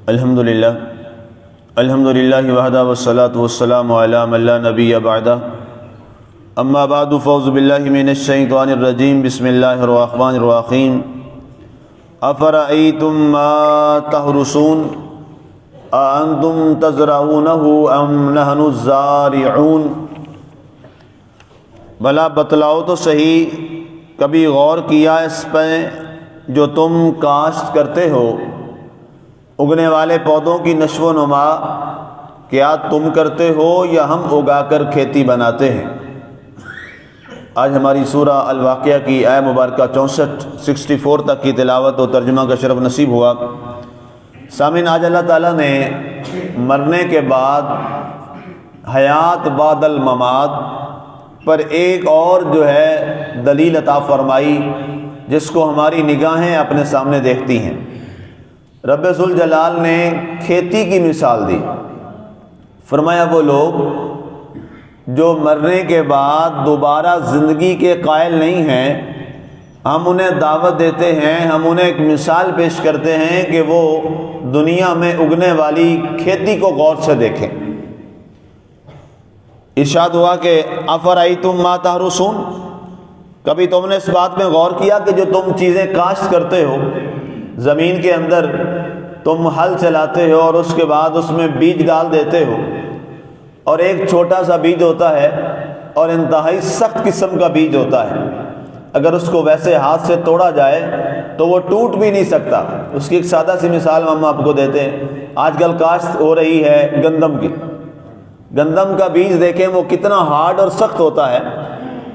الحمدللہ وحدہ والصلاة والسلام علی من لا نبی بعدہ اما بعد فاعوذ باللہ من الشیطان الرجیم بسم اللہ الرحمن الرحیم افرأیتم ما تحرثون اانتم تزرعونہ ام نحن الزارعون، بھلا بتلاؤ تو صحیح، کبھی غور کیا اس پہ جو تم کاشت کرتے ہو، اگنے والے پودوں کی نشو و نما کیا تم کرتے ہو یا ہم اگا کر کھیتی بناتے ہیں؟ آج ہماری سورہ الواقعہ کی آیہ مبارکہ 64 تک کی تلاوت و ترجمہ کا شرف نصیب ہوا۔ سامعین، آج اللہ تعالیٰ نے مرنے کے بعد حیات بعد الممات پر ایک اور دلیل عطا فرمائی، جس کو ہماری نگاہیں اپنے سامنے دیکھتی ہیں۔ رب ذوالجلال نے کھیتی کی مثال دی، فرمایا وہ لوگ جو مرنے کے بعد دوبارہ زندگی کے قائل نہیں ہیں، ہم انہیں دعوت دیتے ہیں، ہم انہیں ایک مثال پیش کرتے ہیں کہ وہ دنیا میں اگنے والی کھیتی کو غور سے دیکھیں۔ ارشاد ہوا کہ افرأیتم ما تحرثون، کبھی تم نے اس بات میں غور کیا کہ جو تم چیزیں کاشت کرتے ہو، زمین کے اندر تم ہل چلاتے ہو اور اس کے بعد اس میں بیج ڈال دیتے ہو، اور ایک چھوٹا سا بیج ہوتا ہے اور انتہائی سخت قسم کا بیج ہوتا ہے، اگر اس کو ویسے ہاتھ سے توڑا جائے تو وہ ٹوٹ بھی نہیں سکتا۔ اس کی ایک سادہ سی مثال ہم آپ کو دیتے ہیں۔ آج کل کاشت ہو رہی ہے گندم کی، گندم کا بیج دیکھیں وہ کتنا ہارڈ اور سخت ہوتا ہے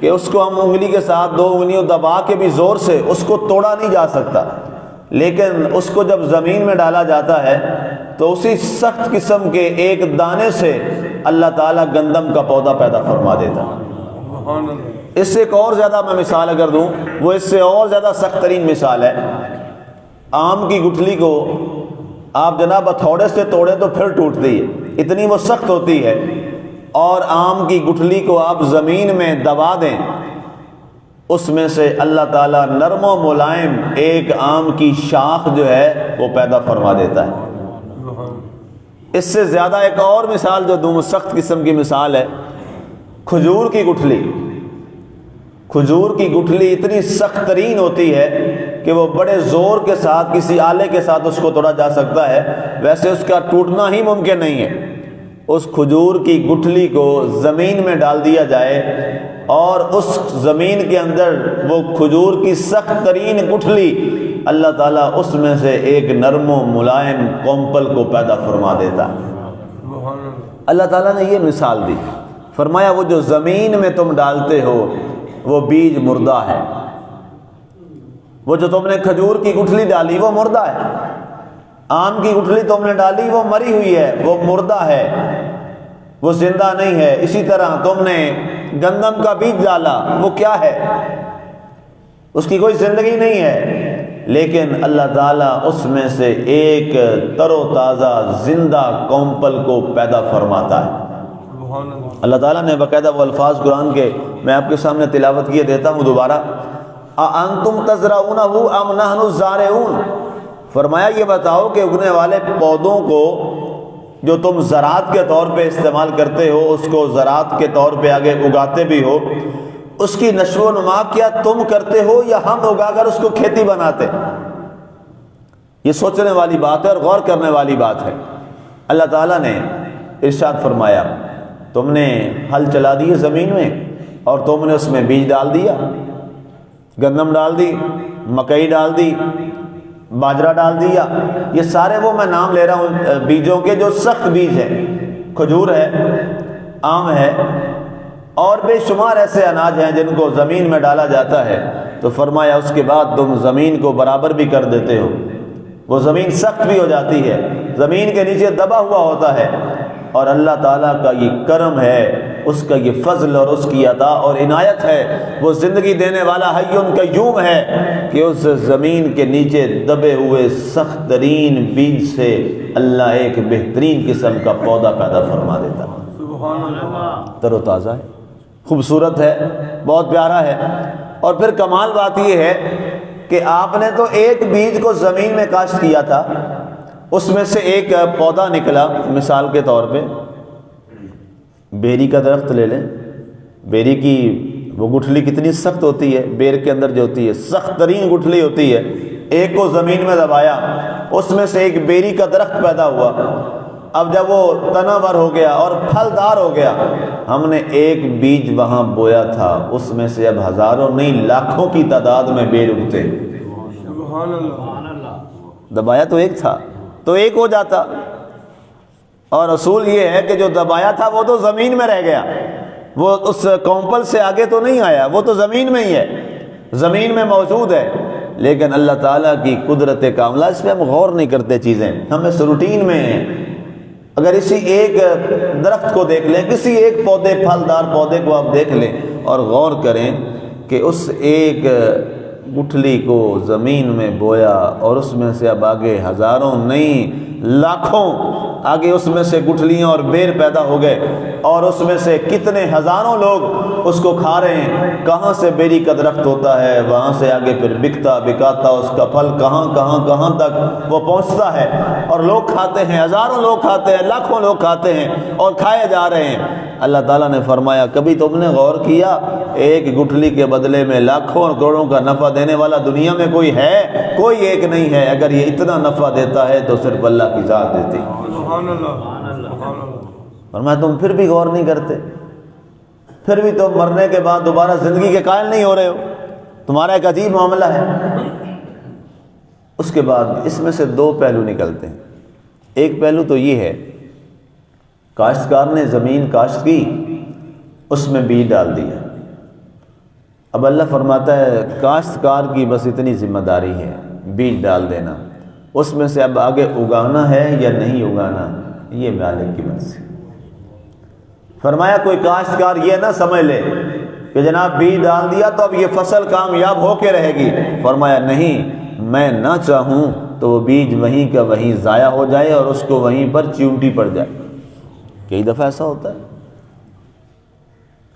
کہ اس کو ہم انگلی کے ساتھ 2 انگلیوں دبا کے بھی زور سے اس کو توڑا نہیں جا سکتا، لیکن اس کو جب زمین میں ڈالا جاتا ہے تو اسی سخت قسم کے ایک دانے سے اللہ تعالیٰ گندم کا پودا پیدا فرما دیتا ہے۔ اس سے ایک اور زیادہ میں مثال اگر دوں، وہ اس سے اور زیادہ سخت ترین مثال ہے۔ آم کی گٹھلی کو آپ جناب ہتھوڑے سے توڑیں تو پھر ٹوٹتی ہے، اتنی وہ سخت ہوتی ہے، اور آم کی گٹھلی کو آپ زمین میں دبا دیں، اس میں سے اللہ تعالیٰ نرم و ملائم ایک آم کی شاخ وہ پیدا فرما دیتا ہے۔ اس سے زیادہ ایک اور مثال جو دوں، سخت قسم کی مثال ہے کھجور کی گٹھلی۔ کھجور کی گٹھلی اتنی سخت ترین ہوتی ہے کہ وہ بڑے زور کے ساتھ کسی آلے کے ساتھ اس کو توڑا جا سکتا ہے، ویسے اس کا ٹوٹنا ہی ممکن نہیں ہے۔ اس کھجور کی گٹھلی کو زمین میں ڈال دیا جائے اور اس زمین کے اندر وہ کھجور کی سخت ترین گٹھلی، اللہ تعالیٰ اس میں سے ایک نرم و ملائم کومپل کو پیدا فرما دیتا ہے۔ اللہ تعالیٰ نے یہ مثال دی، فرمایا وہ جو زمین میں تم ڈالتے ہو وہ بیج مردہ ہے، وہ جو تم نے کھجور کی گٹھلی ڈالی وہ مردہ ہے، آم کی گٹھلی تم نے ڈالی وہ مری ہوئی ہے، وہ مردہ ہے، وہ زندہ نہیں ہے۔ اسی طرح تم نے گندم کا بیج ڈالا، وہ کیا ہے؟ اس کی کوئی زندگی نہیں ہے، لیکن اللہ تعالیٰ اس میں سے ایک تر و تازہ زندہ کومپل کو پیدا فرماتا ہے۔ اللہ تعالیٰ نے باقاعدہ وہ الفاظ قرآن کے میں آپ کے سامنے تلاوت کیے دیتا ہوں دوبارہ۔ اَأَنْتُمْ تَزْرَعُونَهُ أَمْ نَحْنُ الزَّارِعُونَ، فرمایا یہ بتاؤ کہ اگنے والے پودوں کو جو تم زراعت کے طور پہ استعمال کرتے ہو، اس کو زراعت کے طور پہ آگے اگاتے بھی ہو، اس کی نشو و نما کیا تم کرتے ہو یا ہم اگا کر اس کو کھیتی بناتے؟ یہ سوچنے والی بات ہے اور غور کرنے والی بات ہے۔ اللہ تعالیٰ نے ارشاد فرمایا تم نے ہل چلا دیے زمین میں اور تم نے اس میں بیج ڈال دیا، گندم ڈال دی، مکئی ڈال دی، باجرہ ڈال دیا، یہ سارے وہ میں نام لے رہا ہوں بیجوں کے جو سخت بیج ہیں، کھجور ہے، آم ہے، اور بے شمار ایسے اناج ہیں جن کو زمین میں ڈالا جاتا ہے، تو فرمایا اس کے بعد تم زمین کو برابر بھی کر دیتے ہو، وہ زمین سخت بھی ہو جاتی ہے، زمین کے نیچے دبا ہوا ہوتا ہے، اور اللہ تعالیٰ کا یہ کرم ہے، اس کا یہ فضل اور اس کی عطا اور عنایت ہے، وہ زندگی دینے والا حی قیوم ہے کہ اس زمین کے نیچے دبے ہوئے سخت ترین بیج سے اللہ ایک بہترین قسم کا پودا پیدا فرما دیتا ہے، تر و تازہ ہے، خوبصورت ہے، بہت پیارا ہے۔ اور پھر کمال بات یہ ہے کہ آپ نے تو ایک بیج کو زمین میں کاشت کیا تھا، اس میں سے ایک پودا نکلا، مثال کے طور پہ بیری کا درخت لے لیں، بیری کی وہ گٹھلی کتنی سخت ہوتی ہے، بیر کے اندر جو ہوتی ہے سخت ترین گٹھلی ہوتی ہے، ایک کو زمین میں دبایا، اس میں سے ایک بیری کا درخت پیدا ہوا۔ اب جب وہ تناور ہو گیا اور پھلدار ہو گیا، ہم نے ایک بیج وہاں بویا تھا، اس میں سے اب ہزاروں نہیں لاکھوں کی تعداد میں بیر اگتے۔ سبحان اللہ۔ دبایا تو ایک تھا تو ایک ہو جاتا، اور اصول یہ ہے کہ جو دبایا تھا وہ تو زمین میں رہ گیا، وہ اس کونپل سے آگے تو نہیں آیا، وہ تو زمین میں ہی ہے، زمین میں موجود ہے۔ لیکن اللہ تعالیٰ کی قدرت کاملہ، اس پہ ہم غور نہیں کرتے، چیزیں ہم اس روٹین میں ہیں۔ اگر اسی ایک درخت کو دیکھ لیں، کسی ایک پودے، پھلدار پودے کو آپ دیکھ لیں اور غور کریں کہ اس ایک گٹھلی کو زمین میں بویا، اور اس میں سے اب آگے ہزاروں نہیں لاکھوں آگے اس میں سے گٹھلیاں اور بیر پیدا ہو گئے، اور اس میں سے کتنے ہزاروں لوگ اس کو کھا رہے ہیں۔ کہاں سے بیری کا درخت ہوتا ہے، وہاں سے آگے پھر بکتا بکاتا اس کا پھل کہاں کہاں کہاں تک وہ پہنچتا ہے، اور لوگ کھاتے ہیں، ہزاروں لوگ کھاتے ہیں، لاکھوں لوگ کھاتے ہیں اور کھائے جا رہے ہیں۔ اللہ تعالیٰ نے فرمایا کبھی تم نے غور کیا ایک گٹھلی کے بدلے میں لاکھوں اور کروڑوں کا نفع دینے والا دنیا میں کوئی ہے؟ کوئی ایک نہیں ہے۔ اگر یہ اتنا نفع دیتا ہے تو صرف اللہ کی ذات دیتی۔ سبحان اللہ۔ فرمایا تم پھر بھی غور نہیں کرتے، پھر بھی تم مرنے کے بعد دوبارہ زندگی کے قائل نہیں ہو رہے ہو، تمہارا ایک عجیب معاملہ ہے۔ اس کے بعد اس میں سے دو پہلو نکلتے ہیں۔ ایک پہلو تو یہ ہے، کاشتکار نے زمین کاشت کی، اس میں بیج ڈال دیا۔ اب اللہ فرماتا ہے کاشتکار کی بس اتنی ذمہ داری ہے، بیج ڈال دینا، اس میں سے اب آگے اگانا ہے یا نہیں اگانا یہ مالک کی مرضی۔ فرمایا کوئی کاشتکار یہ نہ سمجھ لے کہ جناب بیج ڈال دیا تو اب یہ فصل کامیاب ہو کے رہے گی۔ فرمایا نہیں، میں نہ چاہوں تو وہ بیج وہیں کا وہیں ضائع ہو جائے اور اس کو وہیں پر چیونٹی پڑ جائے۔ کئی دفعہ ایسا ہوتا ہے،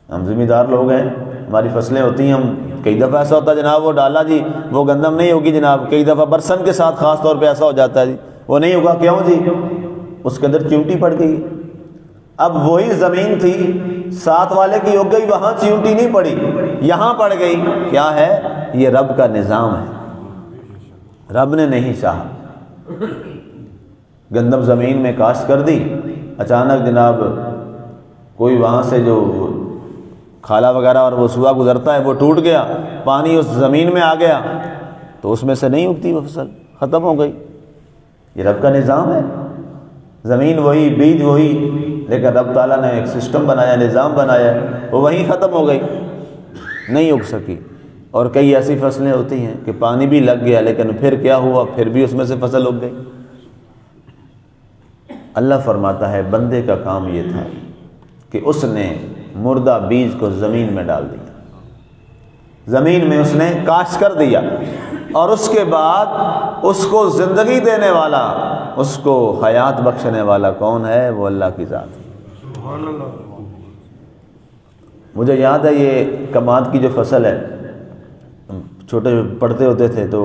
ہم ذمہ دار لوگ ہیں، ہماری فصلیں ہوتی ہیں، ہم کئی دفعہ ایسا ہوتا ہے جناب وہ ڈالا جی وہ گندم نہیں ہوگی جناب، کئی دفعہ برسن کے ساتھ خاص طور پہ ایسا ہو جاتا ہے جی وہ نہیں ہوگا، کیوں جی اس کے اندر چیونٹی پڑ گئی۔ اب وہی زمین تھی ساتھ والے کی ہو گئی، وہاں چیونٹی نہیں پڑی، یہاں پڑ گئی۔ کیا ہے یہ؟ رب کا نظام ہے، رب نے نہیں چاہا۔ گندم زمین میں کاشت کر دی، اچانک جناب کوئی وہاں سے جو کھالا وغیرہ اور وہ سوا گزرتا ہے وہ ٹوٹ گیا، پانی اس زمین میں آ گیا تو اس میں سے نہیں اگتی وہ فصل، ختم ہو گئی۔ یہ رب کا نظام ہے، زمین وہی، بیج وہی، لیکن رب تعالیٰ نے ایک سسٹم بنایا، نظام بنایا، وہ وہیں ختم ہو گئی، نہیں اگ سکی۔ اور کئی ایسی فصلیں ہوتی ہیں کہ پانی بھی لگ گیا لیکن پھر کیا ہوا، پھر بھی اس میں سے فصل اگ گئی۔ اللہ فرماتا ہے بندے کا کام یہ تھا کہ اس نے مردہ بیج کو زمین میں ڈال دیا، زمین میں اس نے کاشت کر دیا، اور اس کے بعد اس کو زندگی دینے والا، اس کو حیات بخشنے والا کون ہے؟ وہ اللہ کی ذات ہے۔ سبحان اللہ۔ مجھے یاد ہے یہ کماد کی جو فصل ہے، چھوٹے پڑھتے ہوتے تھے تو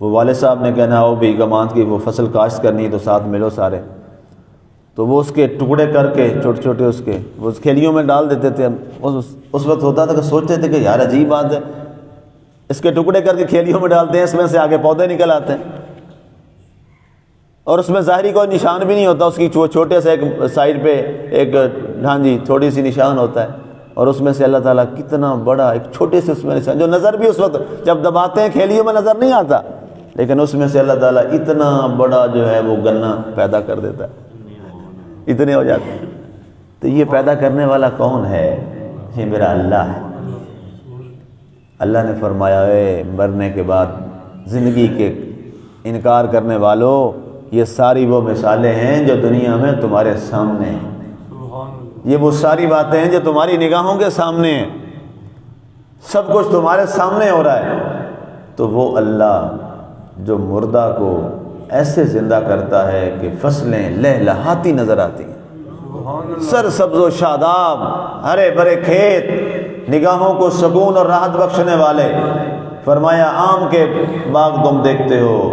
وہ والد صاحب نے کہنا ہو بھی کماد کی وہ فصل کاشت کرنی ہے تو ساتھ ملو سارے، تو وہ اس کے ٹکڑے کر کے چھوٹے چھوٹے اس کے وہ کھیلیوں میں ڈال دیتے تھے۔ اس وقت ہوتا تھا کہ سوچتے تھے کہ یار عجیب بات ہے، اس کے ٹکڑے کر کے کھیلیوں میں ڈالتے ہیں، اس میں سے آگے پودے نکل آتے ہیں، اور اس میں ظاہری کوئی نشان بھی نہیں ہوتا، اس کی چھوٹے سے ایک سائڈ پہ ایک ڈھانجی تھوڑی سی نشان ہوتا ہے، اور اس میں سے اللہ تعالیٰ کتنا بڑا ایک چھوٹے سے اس میں نشان، جو نظر بھی اس وقت جب دباتے ہیں کھیلیوں میں نظر نہیں آتا، لیکن اس میں سے اللہ تعالیٰ اتنا بڑا جو ہے وہ گنا پیدا کر دیتا ہے، اتنے ہو جاتے ہیں۔ تو یہ پیدا کرنے والا کون ہے؟ یہ میرا اللہ ہے۔ اللہ نے فرمایا اے مرنے کے بعد زندگی کے انکار کرنے والوں، یہ ساری وہ مثالیں ہیں جو دنیا میں تمہارے سامنے ہیں، یہ وہ ساری باتیں ہیں جو تمہاری نگاہوں کے سامنے ہیں، سب کچھ تمہارے سامنے ہو رہا ہے۔ تو وہ اللہ جو مردہ کو ایسے زندہ کرتا ہے کہ فصلیں لہلہاتی نظر آتی ہیں، سر سبز و شاداب، ہرے بھرے کھیت، نگاہوں کو سکون اور راحت بخشنے والے۔ فرمایا آم کے باغ تم دیکھتے ہو،